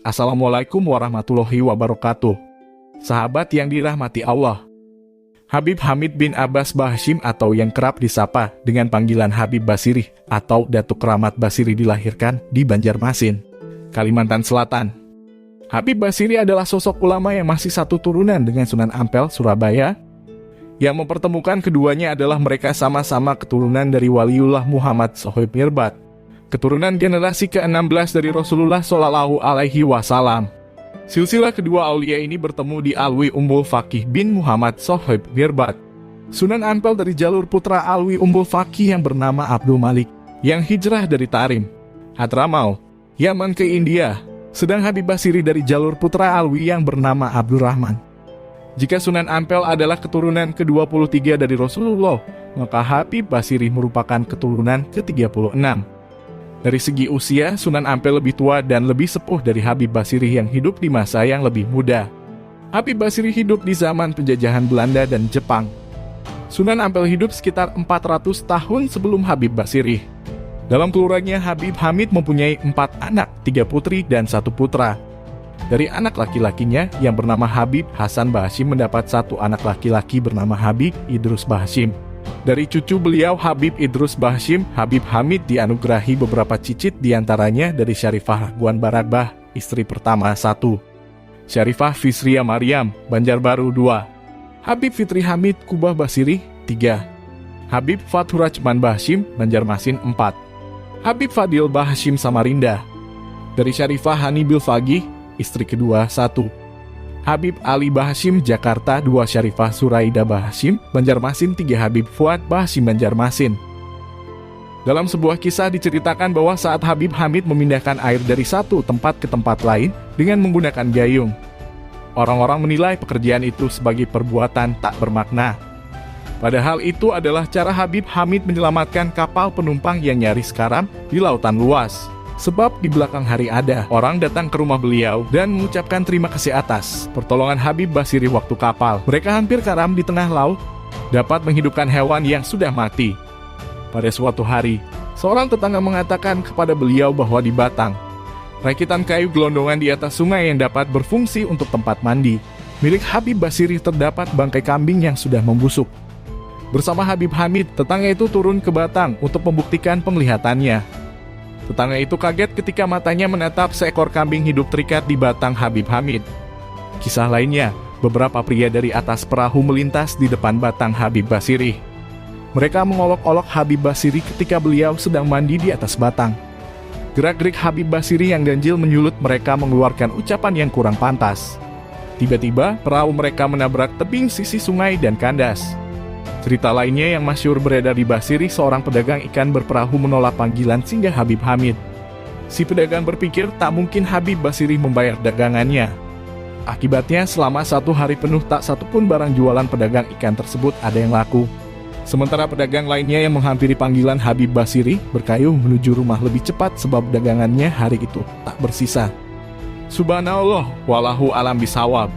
Assalamualaikum warahmatullahi wabarakatuh. Sahabat yang dirahmati Allah, Habib Hamid bin Abbas Bahashim atau yang kerap disapa dengan panggilan Habib Basiri atau Datuk Keramat Basiri dilahirkan di Banjarmasin, Kalimantan Selatan. Habib Basiri adalah sosok ulama yang masih satu turunan dengan Sunan Ampel, Surabaya. Yang mempertemukan keduanya adalah mereka sama-sama keturunan dari Waliullah Muhammad Sohib Mirbad, keturunan generasi ke-16 dari Rasulullah Shallallahu Alaihi Wasallam. Silsilah kedua aulia ini bertemu di Alwi Umbul Faqih bin Muhammad Sohib Mirbad. Sunan Ampel dari jalur putra Alwi Umbul Faqih yang bernama Abdul Malik, yang hijrah dari Tarim, Hadramaut, Yaman ke India. Sedang Habib Basiri dari jalur putra Alwi yang bernama Abdurrahman. Jika Sunan Ampel adalah keturunan ke-23 dari Rasulullah, maka Habib Basiri merupakan keturunan ke-36. Dari segi usia, Sunan Ampel lebih tua dan lebih sepuh dari Habib Basiri yang hidup di masa yang lebih muda. Habib Basiri hidup di zaman penjajahan Belanda dan Jepang. Sunan Ampel hidup sekitar 400 tahun sebelum Habib Basiri. Dalam keluarganya, Habib Hamid mempunyai 4 anak, 3 putri dan 1 putra. Dari anak laki-lakinya yang bernama Habib Hasan Bahashim mendapat 1 anak laki-laki bernama Habib Idrus Bahashim. Dari cucu beliau Habib Idrus Bahashim, Habib Hamid dianugerahi beberapa cicit diantaranya dari Syarifah Guan Baragbah, istri pertama 1. Syarifah Fisria Maryam, Banjarbaru 2. Habib Fitri Hamid Kubah Basiri 3. Habib Fathurrahman Bahashim, Banjarmasin 4. Habib Fadil Bahashim Samarinda. Dari Syarifah Hanibil Fagih, istri kedua 1. Habib Ali Bahashim Jakarta 2. Syarifah Suraida Bahashim Banjarmasin 3. Habib Fuad Bahashim Banjarmasin. Dalam sebuah kisah diceritakan bahwa saat Habib Hamid memindahkan air dari satu tempat ke tempat lain dengan menggunakan gayung, orang-orang menilai pekerjaan itu sebagai perbuatan tak bermakna. Padahal itu adalah cara Habib Hamid menyelamatkan kapal penumpang yang nyaris karam di lautan luas. Sebab di belakang hari ada orang datang ke rumah beliau dan mengucapkan terima kasih atas pertolongan Habib Basiri waktu kapal mereka hampir karam di tengah laut dapat menghidupkan hewan yang sudah mati. Pada suatu hari, seorang tetangga mengatakan kepada beliau bahwa di Batang, rakitan kayu gelondongan di atas sungai yang dapat berfungsi untuk tempat mandi milik Habib Basiri terdapat bangkai kambing yang sudah membusuk. Bersama Habib Hamid, tetangga itu turun ke Batang untuk membuktikan penglihatannya. Tetangga itu kaget ketika matanya menatap seekor kambing hidup terikat di batang Habib Hamid. Kisah lainnya, beberapa pria dari atas perahu melintas di depan batang Habib Basiri. Mereka mengolok-olok Habib Basiri ketika beliau sedang mandi di atas batang. Gerak-gerik Habib Basiri yang ganjil menyulut mereka mengeluarkan ucapan yang kurang pantas. Tiba-tiba, perahu mereka menabrak tebing sisi sungai dan kandas. Cerita lainnya yang masyhur beredar di Basiri, seorang pedagang ikan berperahu menolak panggilan singgah Habib Hamid. Si pedagang berpikir tak mungkin Habib Basiri membayar dagangannya. Akibatnya selama 1 hari penuh tak satupun barang jualan pedagang ikan tersebut ada yang laku. Sementara pedagang lainnya yang menghampiri panggilan Habib Basiri berkayuh menuju rumah lebih cepat sebab dagangannya hari itu tak bersisa. Subhanallah, walahu alam bisawab.